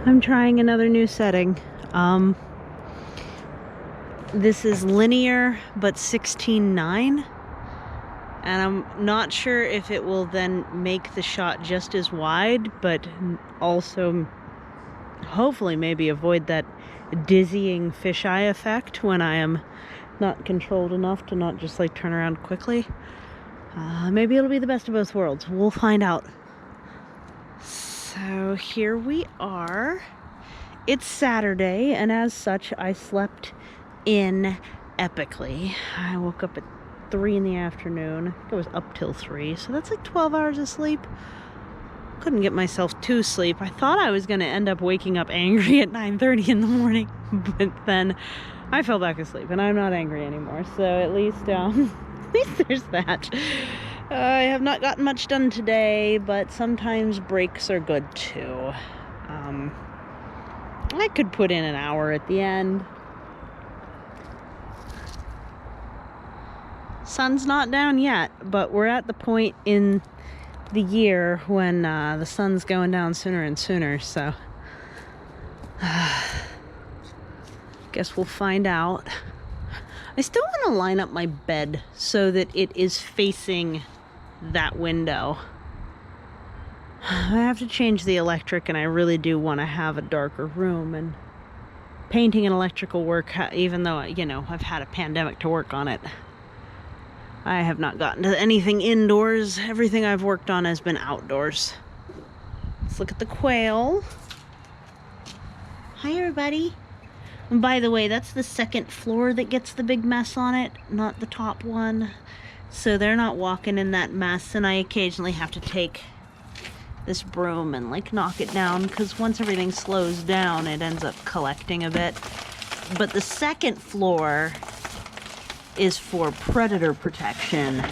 I'm trying another new setting. This is linear, but 16:9. And I'm not sure if it will then make the shot just as wide, but also hopefully maybe avoid that dizzying fisheye effect when I am not controlled enough to not just like turn around quickly. Maybe it'll be the best of both worlds. We'll find out. So here we are. It's Saturday, and as such, I slept in epically. I woke up at 3 in the afternoon. I think I was up till 3, so that's like 12 hours of sleep. Couldn't get myself to sleep. I thought I was going to end up waking up angry at 9:30 in the morning, but then I fell back asleep, and I'm not angry anymore, so at least there's that. I have not gotten much done today, but sometimes breaks are good too. I could put in an hour at the end. Sun's not down yet, but we're at the point in the year when the sun's going down sooner and sooner, so guess we'll find out. I still want to line up my bed so that it is facing that window. I have to change the electric, and I really do want to have a darker room, and painting and electrical work, even though, I've had a pandemic to work on it, I have not gotten to anything indoors. Everything I've worked on has been outdoors. Let's look at the quail. Hi, everybody. And by the way, that's the second floor that gets the big mess on it, not the top one. So they're not walking in that mess, and I occasionally have to take this broom and knock it down, because once everything slows down, it ends up collecting a bit. But the second floor is for predator protection.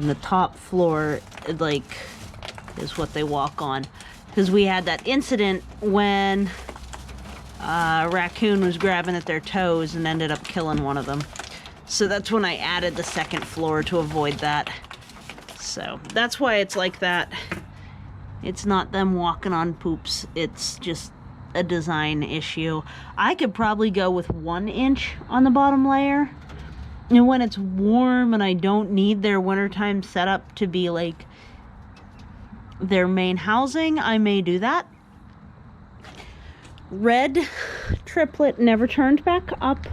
The top floor, is what they walk on. Because we had that incident when a raccoon was grabbing at their toes and ended up killing one of them. So that's when I added the second floor to avoid that. So that's why it's like that. It's not them walking on poops. It's just a design issue. I could probably go with 1 inch on the bottom layer. And when it's warm and I don't need their wintertime setup to be like their main housing, I may do that. Red triplet never turned back up.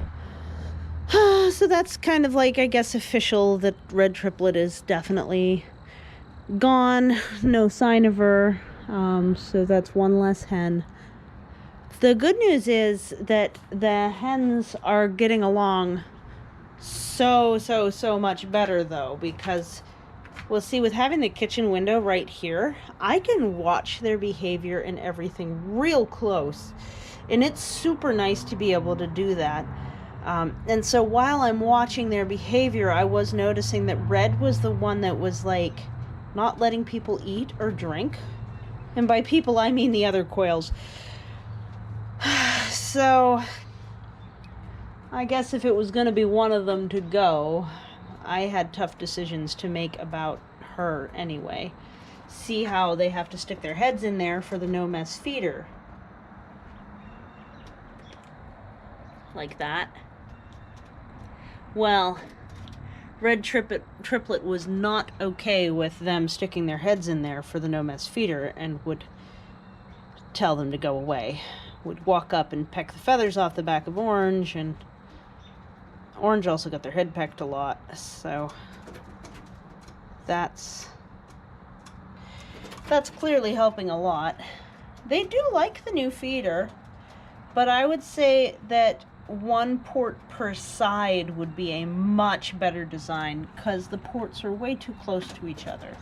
So that's kind of I guess, official that red triplet is definitely gone. No sign of her. So that's one less hen. The good news is that the hens are getting along so much better, though, because we'll see, with having the kitchen window right here, I can watch their behavior and everything real close, and it's super nice to be able to do that. And so while I'm watching their behavior, I was noticing that Red was the one that was not letting people eat or drink, and by people I mean the other quails. So I guess if it was going to be one of them to go, I had tough decisions to make about her anyway. See how they have to stick their heads in there for the no mess feeder. Like that. Well, red triplet was not okay with them sticking their heads in there for the no mess feeder, and would tell them to go away. Would walk up and peck the feathers off the back of Orange, and Orange also got their head pecked a lot, so that's clearly helping a lot. They do like the new feeder, but I would say that 1 port per side would be a much better design, because the ports are way too close to each other,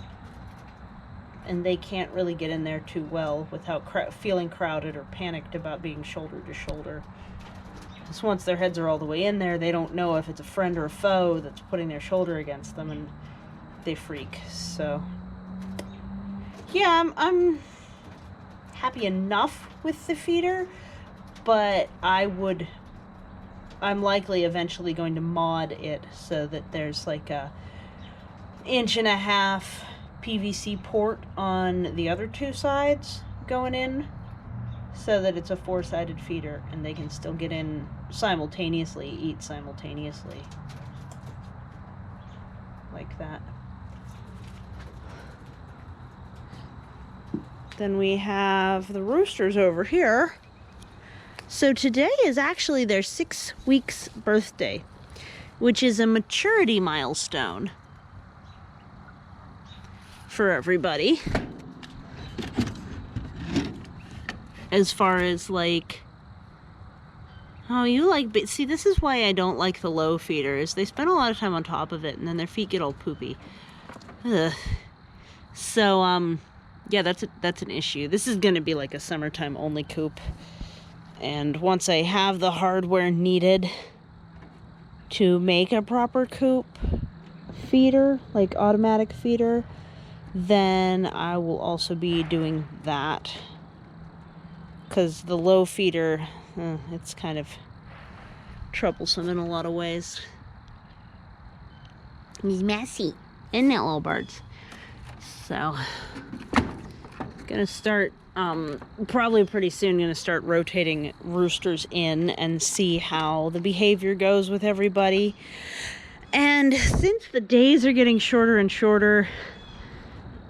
and they can't really get in there too well without feeling crowded or panicked about being shoulder to shoulder. Because once their heads are all the way in there, they don't know if it's a friend or a foe that's putting their shoulder against them, and they freak. So yeah, I'm happy enough with the feeder, but I'm likely eventually going to mod it so that there's a 1.5 inch PVC port on the other 2 sides going in so that it's a 4-sided feeder and they can still get in simultaneously, eat simultaneously. Like that. Then we have the roosters over here. So today is actually their 6 weeks birthday, which is a maturity milestone for everybody. As far as like, oh, you like, see, this is why I don't like the low feeders. They spend a lot of time on top of it and then their feet get all poopy. Ugh. So, yeah, that's an issue. This is going to be like a summertime only coop. And once I have the hardware needed to make a proper coop feeder, like automatic feeder, then I will also be doing that. Because the low feeder, it's kind of troublesome in a lot of ways. He's messy, isn't it, little birds? So, gonna start, probably pretty soon gonna start rotating roosters in and see how the behavior goes with everybody. And since the days are getting shorter and shorter,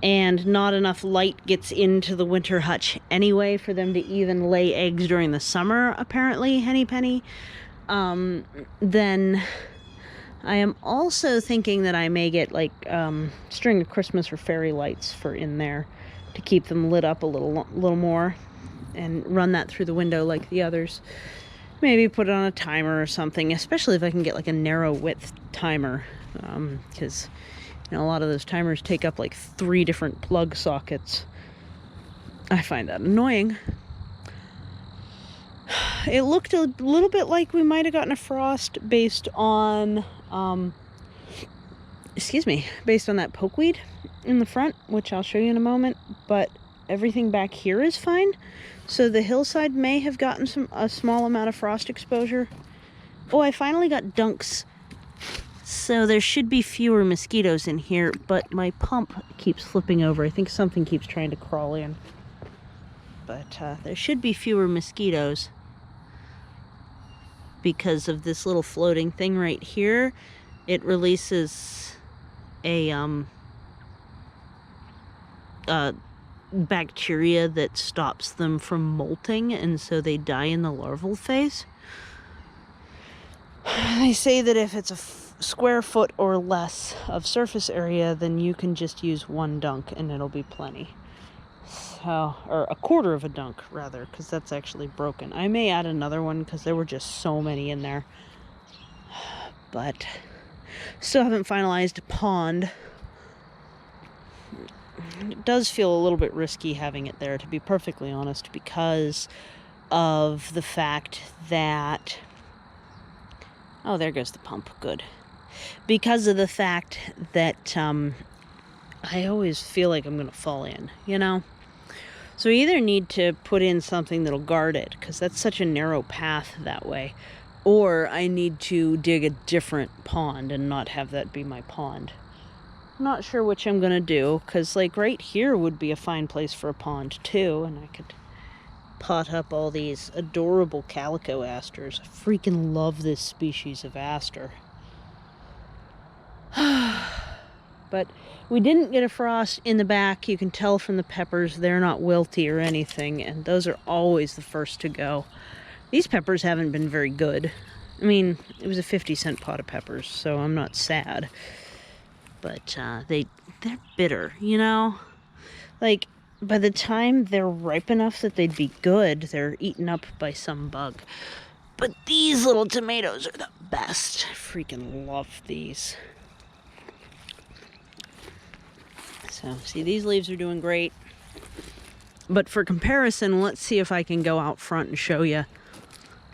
and not enough light gets into the winter hutch anyway for them to even lay eggs during the summer, apparently, Henny Penny, then I am also thinking that I may get like string of Christmas or fairy lights for in there to keep them lit up a little more, and run that through the window like the others. Maybe put it on a timer or something, especially if I can get like a narrow width timer, because you know, a lot of those timers take up like 3 different plug sockets. I find that annoying. It looked a little bit like we might have gotten a frost based on, based on that pokeweed in the front, which I'll show you in a moment, but everything back here is fine. So the hillside may have gotten a small amount of frost exposure. Oh, I finally got dunks. So there should be fewer mosquitoes in here, but my pump keeps flipping over. I think something keeps trying to crawl in. But there should be fewer mosquitoes because of this little floating thing right here. It releases a bacteria that stops them from molting, and so they die in the larval phase. They say that if it's a square foot or less of surface area, then you can just use 1 dunk and it'll be plenty. So, or a quarter of a dunk rather, because that's actually broken. I may add another one because there were just so many in there. But still haven't finalized a pond. It does feel a little bit risky having it there, to be perfectly honest, because of the fact that, oh, there goes the pump. Good. Because of the fact that I always feel like I'm going to fall in, you know? So I either need to put in something that'll guard it, because that's such a narrow path that way, or I need to dig a different pond and not have that be my pond. I'm not sure which I'm going to do, because like right here would be a fine place for a pond too, and I could pot up all these adorable calico asters. I freaking love this species of aster. But we didn't get a frost in the back. You can tell from the peppers they're not wilty or anything, and those are always the first to go. These peppers haven't been very good. I mean, it was a 50-cent pot of peppers, so I'm not sad. But they're bitter, you know? Like, by the time they're ripe enough that they'd be good, they're eaten up by some bug. But these little tomatoes are the best. I freaking love these. So, see, these leaves are doing great. But for comparison, let's see if I can go out front and show you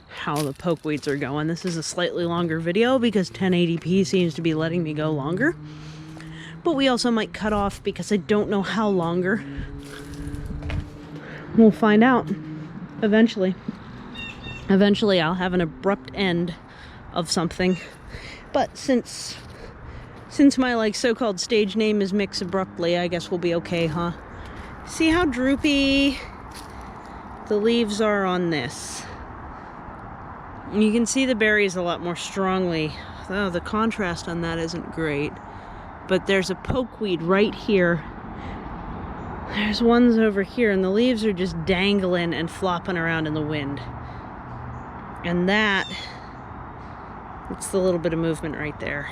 how the pokeweeds are going. This is a slightly longer video because 1080p seems to be letting me go longer. But we also might cut off because I don't know how longer. We'll find out eventually. Eventually I'll have an abrupt end of something. But since my like so-called stage name is Mix Abruptly, I guess we'll be okay, huh? See how droopy the leaves are on this. You can see the berries a lot more strongly. Oh, the contrast on that isn't great. But there's a pokeweed right here. There's ones over here, and the leaves are just dangling and flopping around in the wind. And it's the little bit of movement right there.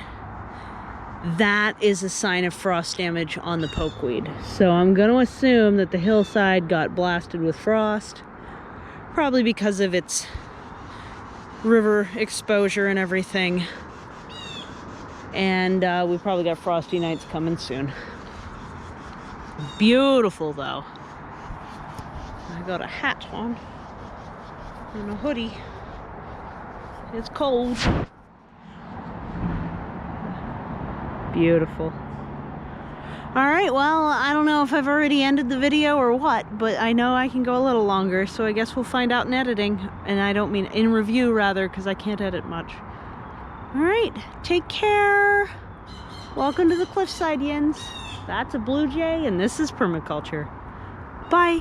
That is a sign of frost damage on the pokeweed. So I'm going to assume that the hillside got blasted with frost, probably because of its river exposure and everything. And we probably got frosty nights coming soon. Beautiful though. I got a hat on and a hoodie. It's cold. Beautiful. All right, well, I don't know if I've already ended the video or what, but I know I can go a little longer, so I guess we'll find out in editing. And I don't mean in review, rather, because I can't edit much. All right, take care. Welcome to the Cliffside Yins. That's a blue jay, and this is Permaculture. Bye.